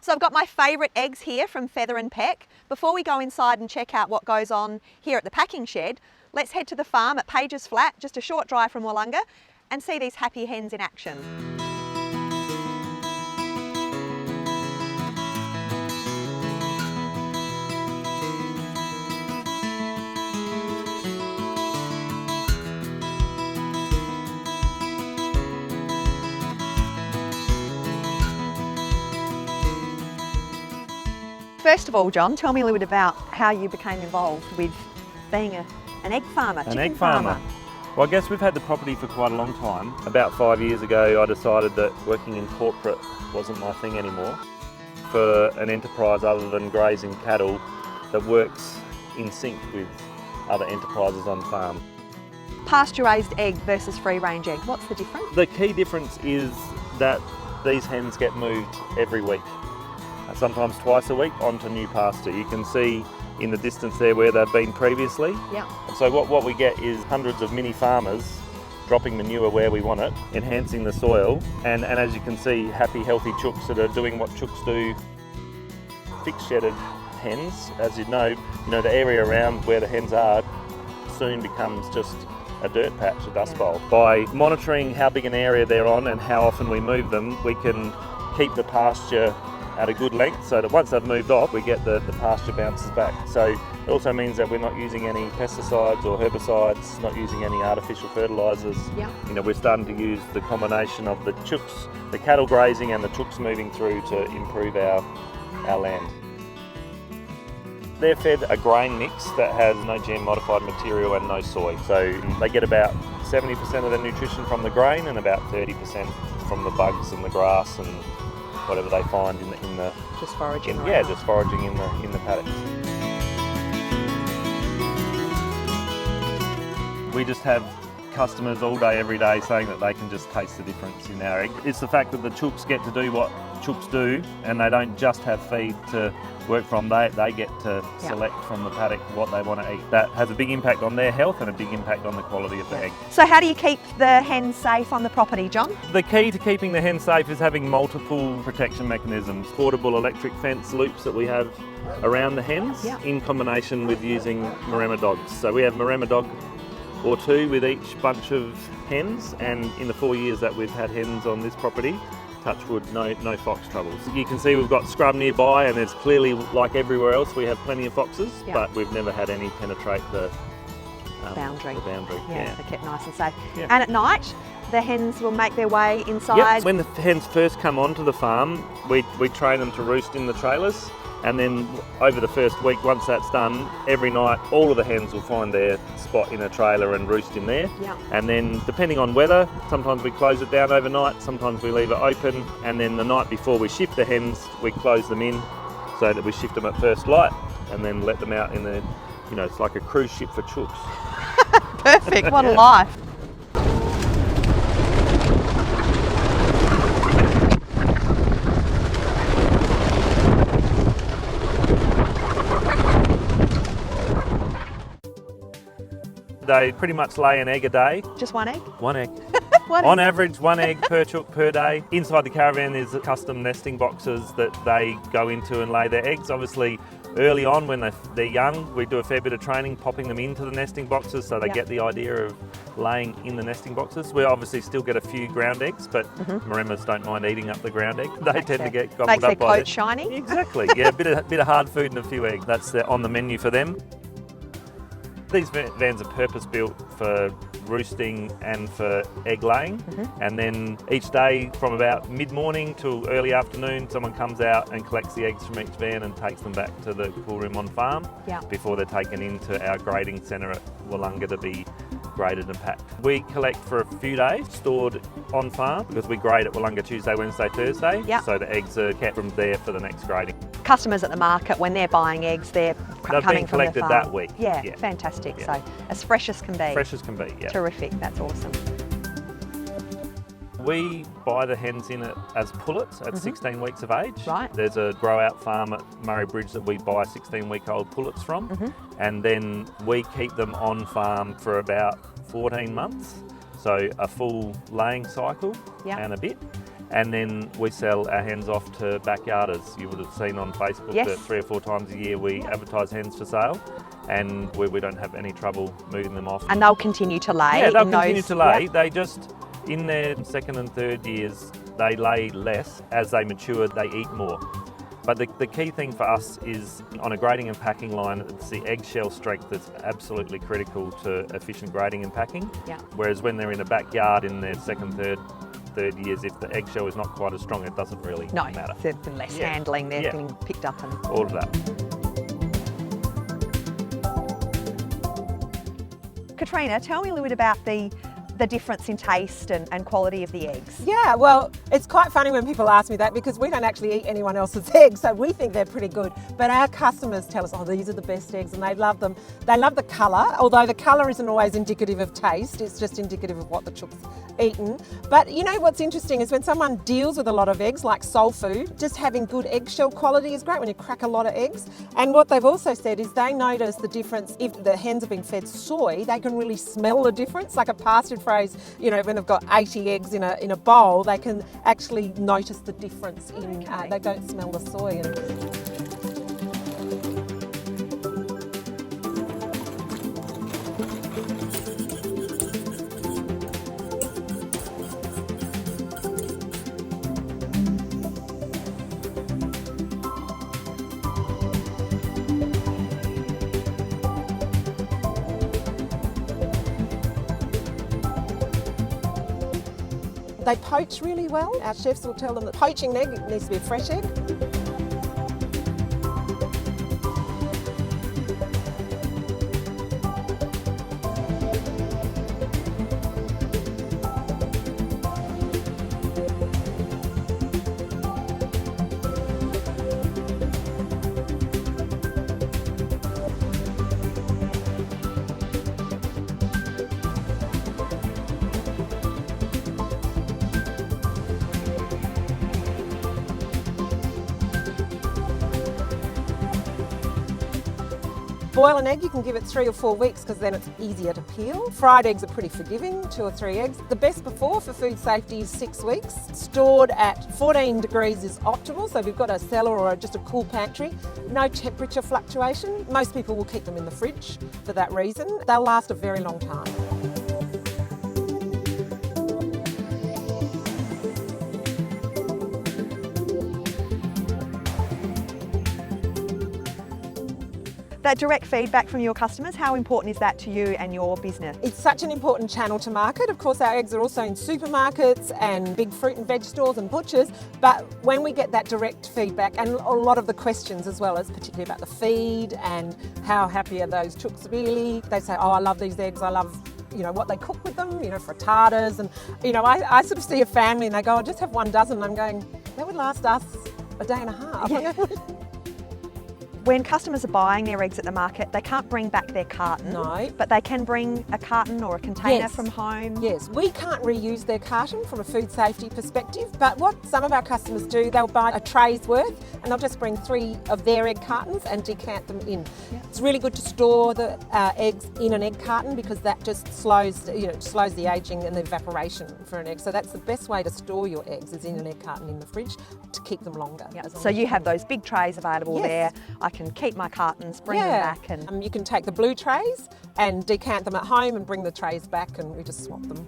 So I've got my favourite eggs here from Feather and Peck. Before we go inside and check out what goes on here at the packing shed, let's head to the farm at Pages Flat, just a short drive from Willunga, and see these happy hens in action. First of all, John, tell me a little bit about how you became involved with being an egg farmer, An egg farmer. Well, I guess we've had the property for quite a long time. About 5 years ago, I decided that working in corporate wasn't my thing anymore. For an enterprise other than grazing cattle that works in sync with other enterprises on farm. Pasture-raised egg versus free-range egg, what's the difference? The key difference is that these hens get moved every week, sometimes twice a week, onto new pasture. You can see in the distance there where they've been previously. Yeah. And so what we get is hundreds of mini farmers dropping manure where we want it, enhancing the soil, and as you can see, happy, healthy chooks that are doing what chooks do. Fixed shedded hens, as you know, the area around where the hens are soon becomes just a dirt patch, a dust bowl. By monitoring how big an area they're on and how often we move them, we can keep the pasture at a good length, so that once they've moved off, we get the pasture bounces back. So it also means that we're not using any pesticides or herbicides, not using any artificial fertilisers. Yeah. We're starting to use the combination of the chooks, the cattle grazing and the chooks moving through to improve our land. They're fed a grain mix that has no GM modified material and no soy. So they get about 70% of their nutrition from the grain and about 30% from the bugs and the grass and whatever they find in the just foraging. Just foraging in the paddocks. We just have customers all day, every day saying that they can just taste the difference in our egg. It's the fact that the chooks get to do what chooks do, and they don't just have feed to work from. They get to select from the paddock what they want to eat. That has a big impact on their health and a big impact on the quality of the egg. So how do you keep the hens safe on the property, John? The key to keeping the hens safe is having multiple protection mechanisms. Portable electric fence loops that we have around the hens in combination with using Maremma dogs. So we have Maremma dog or two with each bunch of hens, and in the 4 years that we've had hens on this property, touch wood, no fox troubles. You can see we've got scrub nearby, and there's clearly, like everywhere else, we have plenty of foxes, but we've never had any penetrate the boundary. Yeah, they're kept nice and safe. Yeah. And at night, the hens will make their way inside. Yep. When the hens first come onto the farm, we train them to roost in the trailers. And then over the first week, once that's done, every night all of the hens will find their spot in a trailer and roost in there. Yeah. And then depending on weather, sometimes we close it down overnight, sometimes we leave it open, and then the night before we shift the hens, we close them in so that we shift them at first light and then let them out in the, it's like a cruise ship for chooks. Perfect, what a life. They pretty much lay an egg a day. Just one egg? One egg. On average, one egg per chook per day. Inside the caravan is custom nesting boxes that they go into and lay their eggs. Obviously, early on when they're young, we do a fair bit of training, popping them into the nesting boxes so they get the idea of laying in the nesting boxes. We obviously still get a few ground eggs, but Maremmas don't mind eating up the ground egg. They tend to get gobbled up by Makes their coat shiny. Exactly, yeah, a bit of hard food and a few eggs. That's on the menu for them. These vans are purpose built for roosting and for egg laying, and then each day from about mid-morning till early afternoon, someone comes out and collects the eggs from each van and takes them back to the cool room on farm before they're taken into our grading centre at Willunga to be graded and packed. We collect for a few days, stored on farm, because we grade at Willunga Tuesday, Wednesday, Thursday, so the eggs are kept from there for the next grading. Customers at the market, when they're buying eggs, they're coming from the farm. that week. Yeah, fantastic. Yeah. So as fresh as can be. Fresh as can be, yeah. Terrific, that's awesome. We buy the hens in as pullets at 16 weeks of age. Right. There's a grow-out farm at Murray Bridge that we buy 16-week-old pullets from, and then we keep them on farm for about 14 months, so a full laying cycle and a bit. And then we sell our hens off to backyarders. You would have seen on Facebook Yes. that 3 or 4 times a year we advertise hens for sale, and we don't have any trouble moving them off. And they'll continue to lay. Yeah, they'll in continue those, to lay. yeah. They just, in their second and third years, they lay less. As they mature, they eat more. But the key thing for us is on a grading and packing line, it's the eggshell strength that's absolutely critical to efficient grading and packing. Yeah. Whereas when they're in a backyard in their second, third years, if the eggshell is not quite as strong, it doesn't really matter. There's less handling, they're getting picked up. And all of that. Katrina, tell me a little bit about the difference in taste and quality of the eggs. Yeah, well, it's quite funny when people ask me that because we don't actually eat anyone else's eggs, so we think they're pretty good. But our customers tell us, oh, these are the best eggs, and they love them. They love the colour, although the colour isn't always indicative of taste, it's just indicative of what the chook's eaten. But you know what's interesting is when someone deals with a lot of eggs, like soul food, just having good eggshell quality is great when you crack a lot of eggs. And what they've also said is they notice the difference if the hens have been fed soy, they can really smell the difference, like a pastured phrase, you know, when they've got 80 eggs in a bowl, they can actually notice the difference in, they don't smell the soy. They poach really well. Our chefs will tell them that poaching an egg needs to be a fresh egg. Boil an egg, you can give it 3 or 4 weeks because then it's easier to peel. Fried eggs are pretty forgiving, 2 or 3 eggs. The best before for food safety is 6 weeks. Stored at 14 degrees is optimal, so if you've got a cellar or just a cool pantry, no temperature fluctuation. Most people will keep them in the fridge for that reason. They'll last a very long time. That direct feedback from your customers, how important is that to you and your business? It's such an important channel to market. Of course, our eggs are also in supermarkets and big fruit and veg stores and butchers, but when we get that direct feedback and a lot of the questions as well, as particularly about the feed and how happy are those chooks really, they say, oh, I love these eggs, I love what they cook with them, frittatas, and I sort of see a family and they go, I'll just have 1 dozen, and I'm going, that would last us a day and a half. Yeah. When customers are buying their eggs at the market, they can't bring back their carton, no, but they can bring a carton or a container from home. Yes, we can't reuse their carton from a food safety perspective, but what some of our customers do, they'll buy a tray's worth and they'll just bring 3 of their egg cartons and decant them in. Yeah. It's really good to store the eggs in an egg carton because that just slows the aging and the evaporation for an egg. So that's the best way to store your eggs is in an egg carton in the fridge to keep them longer. Yeah. So you have those big trays available there. I can keep my cartons, bring them back. And you can take the blue trays and decant them at home and bring the trays back and we just swap them.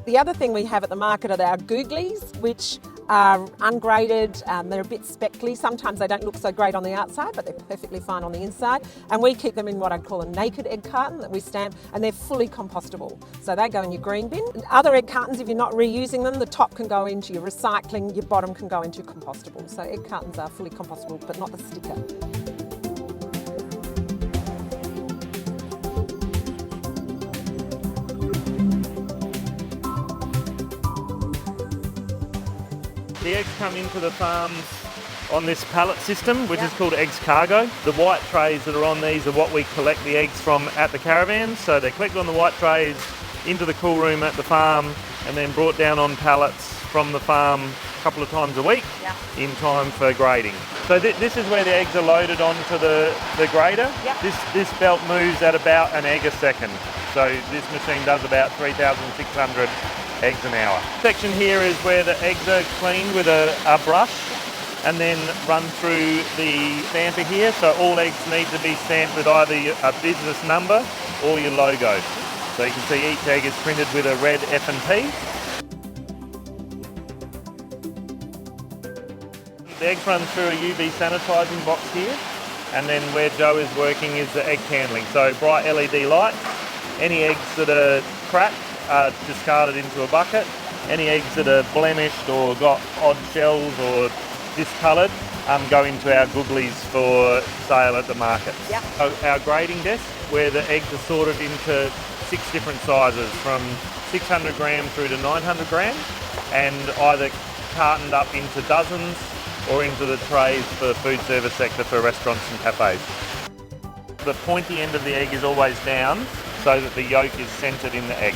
The other thing we have at the market are our googlies, which are ungraded, they're a bit speckly. Sometimes they don't look so great on the outside, but they're perfectly fine on the inside. And we keep them in what I'd call a naked egg carton that we stamp, and they're fully compostable. So they go in your green bin. And other egg cartons, if you're not reusing them, the top can go into your recycling, your bottom can go into compostable. So egg cartons are fully compostable, but not the sticker. The eggs come into the farms on this pallet system, which is called Eggs Cargo. The white trays that are on these are what we collect the eggs from at the caravans. So they're collected on the white trays into the cool room at the farm and then brought down on pallets from the farm a couple of times a week in time for grading. So this is where the eggs are loaded onto the grader. This belt moves at about an egg a second. So this machine does about 3,600 eggs an hour. Section here is where the eggs are cleaned with a brush and then run through the stamper here. So all eggs need to be stamped with either a business number or your logo. So you can see each egg is printed with a red F&P. The eggs run through a UV sanitising box here, and then where Joe is working is the egg handling. So bright LED lights. Any eggs that are cracked are discarded into a bucket. Any eggs that are blemished or got odd shells or discoloured go into our googlies for sale at the market. Yep. So our grading desk, where the eggs are sorted into 6 different sizes, from 600 gram through to 900 gram, and either cartoned up into dozens or into the trays for the food service sector for restaurants and cafes. The pointy end of the egg is always down so that the yolk is centred in the egg.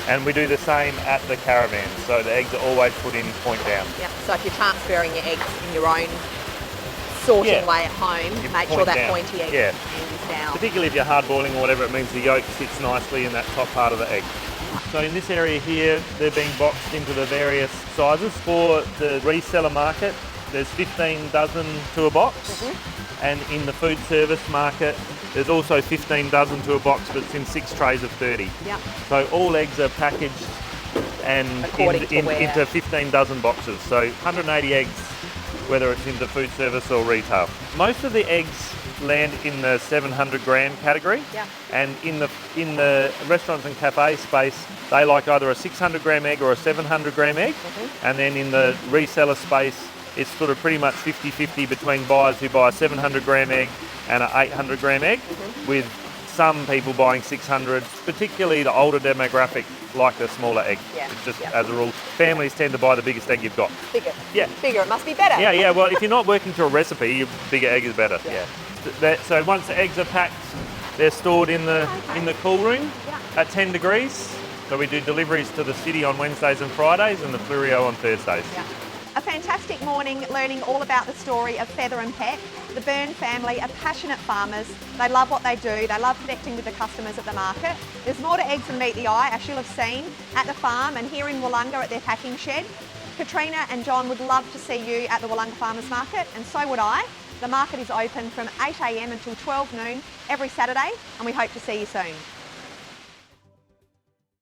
And we do the same at the caravan, so the eggs are always put in point down. Yep. So if you're transferring your eggs in your own sorting way at home, You make point sure that down. pointy egg Yeah. end is down. Particularly if you're hard boiling or whatever, it means the yolk sits nicely in that top part of the egg. So in this area here, they're being boxed into the various sizes. For the reseller market, there's 15 dozen to a box. And in the food service market, there's also 15 dozen to a box, but it's in 6 trays of 30. Yep. So all eggs are packaged and According to where. into 15 dozen boxes. So 180 eggs, whether it's into food service or retail. Most of the eggs land in the 700 gram category. Yeah. And in the restaurants and cafe space, they like either a 600 gram egg or a 700 gram egg. And then in the reseller space, it's sort of pretty much 50-50 between buyers who buy a 700 gram egg and an 800 gram egg, with some people buying 600, particularly the older demographic like the smaller egg. Yeah. It's just as a rule, families tend to buy the biggest egg you've got. Bigger. Yeah. Bigger, it must be better. Yeah, well, if you're not working to a recipe, your bigger egg is better. Yeah. So once the eggs are packed, they're stored in the cool room at 10 degrees. So we do deliveries to the city on Wednesdays and Fridays and the Fleurieu on Thursdays. Yeah. A fantastic morning learning all about the story of Feather and Peck. The Byrne family are passionate farmers. They love what they do. They love connecting with the customers at the market. There's more to eggs than meet the eye, as you'll have seen at the farm and here in Willunga at their packing shed. Katrina and John would love to see you at the Willunga Farmers Market, and so would I. The market is open from 8 a.m. until 12 noon every Saturday, and we hope to see you soon.